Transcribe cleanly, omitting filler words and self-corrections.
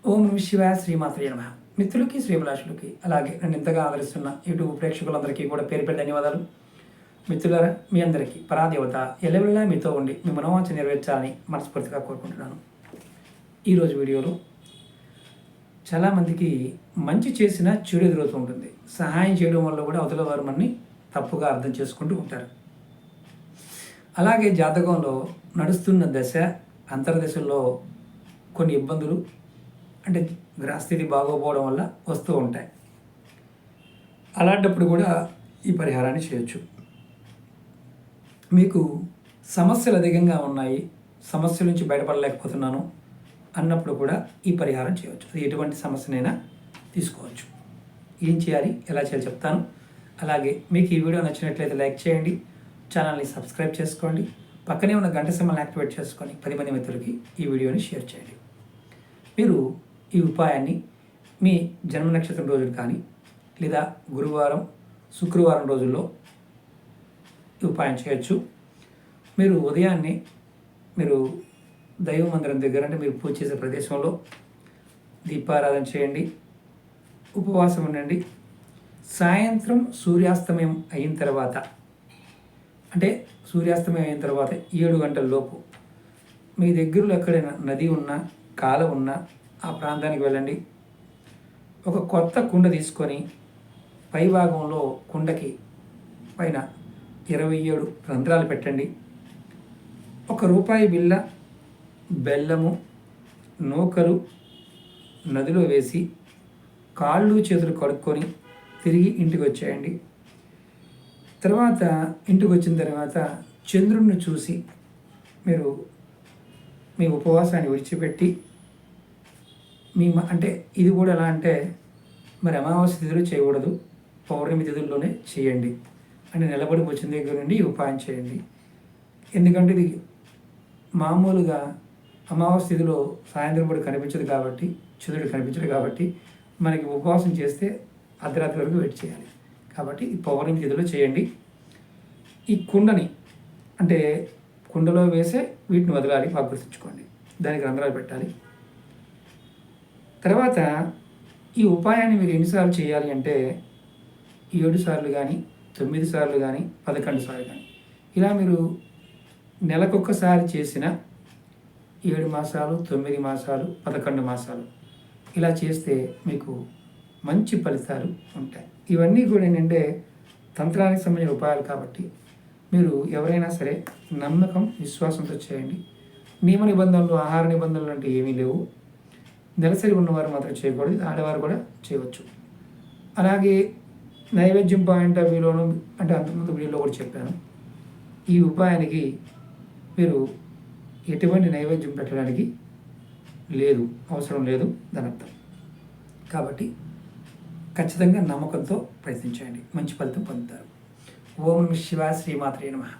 ఓం నమ శివాయ శ్రీమాత్రే నమః. మిత్రులకి శ్రీభిలాషులకి అలాగే నన్ను ఇంతగా ఆదరిస్తున్న యూట్యూబ్ ప్రేక్షకులందరికీ కూడా పేరు పేరు ధన్యవాదాలు. మిత్రులారా, మీ అందరికీ పరాదేవత ఎల్లవెల్లా మీతో ఉండి మీ మనోవాంఛ నెరవేర్చాలని మనస్ఫూర్తిగా కోరుకుంటున్నాను. ఈరోజు వీడియోలో చాలామందికి మంచి చేసిన చెడు ఎదురవుతూ ఉంటుంది. సహాయం చేయడం వల్ల కూడా అవతల వారు మనని తప్పుగా అర్థం చేసుకుంటూ ఉంటారు. అలాగే జాతకంలో నడుస్తున్న దశ అంతర్దశల్లో కొన్ని ఇబ్బందులు అంటే గ్రహస్థితి బాగోపోవడం వల్ల వస్తూ ఉంటాయి. అలాంటప్పుడు కూడా ఈ పరిహారాన్ని చేయొచ్చు. మీకు సమస్యలు అధికంగా ఉన్నాయి, సమస్యల నుంచి బయటపడలేకపోతున్నాను అన్నప్పుడు కూడా ఈ పరిహారం చేయవచ్చు. అది ఎటువంటి సమస్యనైనా తీసుకోవచ్చు. ఏం చేయాలి, ఎలా చేయాలి చెప్తాను. అలాగే మీకు ఈ వీడియో నచ్చినట్లయితే లైక్ చేయండి, ఛానల్ని సబ్స్క్రైబ్ చేసుకోండి, పక్కనే ఉన్న గంట సింబల్ని యాక్టివేట్ చేసుకొని 10 మంది మిత్రులకి ఈ వీడియోని షేర్ చేయండి. మీరు ఈ ఉపాయాన్ని మీ జన్మ నక్షత్రం రోజులు కానీ లేదా గురువారం శుక్రవారం రోజుల్లో ఈ ఉపాయం చేయొచ్చు. మీరు ఉదయాన్నే మీరు దైవ మందిరం దగ్గర అంటే మీరు పూజ చేసే ప్రదేశంలో దీపారాధన చేయండి, ఉపవాసం ఉండండి. సాయంత్రం సూర్యాస్తమయం అయిన తర్వాత అంటే సూర్యాస్తమయం అయిన తర్వాత 7 గంటల లోపు మీ దగ్గరలో ఎక్కడైనా నది ఉన్నా కాలం ఉన్నా ఆ ప్రాంతానికి వెళ్ళండి. ఒక కొత్త కుండ తీసుకొని పై భాగంలో కుండకి పైన 27 రంధ్రాలు పెట్టండి. ₹1 బిళ్ళ, బెల్లము, నూకలు నదిలో వేసి కాళ్ళు చేతులు కడుక్కొని తిరిగి ఇంటికి వచ్చేయండి. తర్వాత ఇంటికి వచ్చిన తర్వాత చంద్రుడిని చూసి మీరు మీ ఉపవాసాన్ని విడిచిపెట్టి అంటే ఇది కూడా ఎలా అంటే మరి అమావాస్య తిథులు చేయకూడదు, పౌర్ణమి తిథుల్లోనే చేయండి. అంటే నిలబడి వచ్చిన దగ్గర నుండి ఈ ఉపాయం చేయండి. ఎందుకంటే ఇది మామూలుగా అమావాస్య తిథిలో సాయంత్రం పూట కనిపించదు కాబట్టి, చంద్రుడు కనిపించదు కాబట్టి మనకి ఉపవాసం చేస్తే అర్ధరాత్రి వరకు వెయిట్ చేయాలి. కాబట్టి ఈ పౌర్ణమి తిథిలో చేయండి. ఈ కుండని అంటే కుండలో వేసే వీటిని వదలాలి, బాగా గుర్తుంచుకోండి. దానికి రంధ్రాలు పెట్టాలి. తర్వాత ఈ ఉపాయాన్ని మీరు ఎన్నిసార్లు చేయాలి అంటే 7 సార్లు కానీ 9 సార్లు కానీ 11 సార్లు కానీ ఇలా మీరు నెలకొకసారి చేసిన 7 మాసాలు 9 మాసాలు 11 మాసాలు ఇలా చేస్తే మీకు మంచి ఫలితాలు ఉంటాయి. ఇవన్నీ కూడా ఏంటంటే తంత్రానికి సంబంధించిన ఉపాయాలు కాబట్టి మీరు ఎవరైనా సరే నమ్మకం విశ్వాసంతో చేయండి. నియమ నిబంధనలు ఆహార నిబంధనలు అంటే ఏమీ లేవు. నెలసరి ఉన్నవారు మాత్రం చేయకూడదు, ఆడవారు కూడా చేయవచ్చు. అలాగే నైవేద్యం పాయింట్ ఆఫ్ వ్యూలోను అంటే అంతకుముందు వీడియోలో కూడా చెప్పాను, ఈ ఉపాయానికి మీరు ఎటువంటి నైవేద్యం పెట్టడానికి లేదు, అవసరం లేదు దాని అర్థం. కాబట్టి ఖచ్చితంగా నమ్మకంతో ప్రయత్నించండి, మంచి ఫలితం పొందుతారు. ఓం నమః శివాయ శ్రీమాత్రే నమః.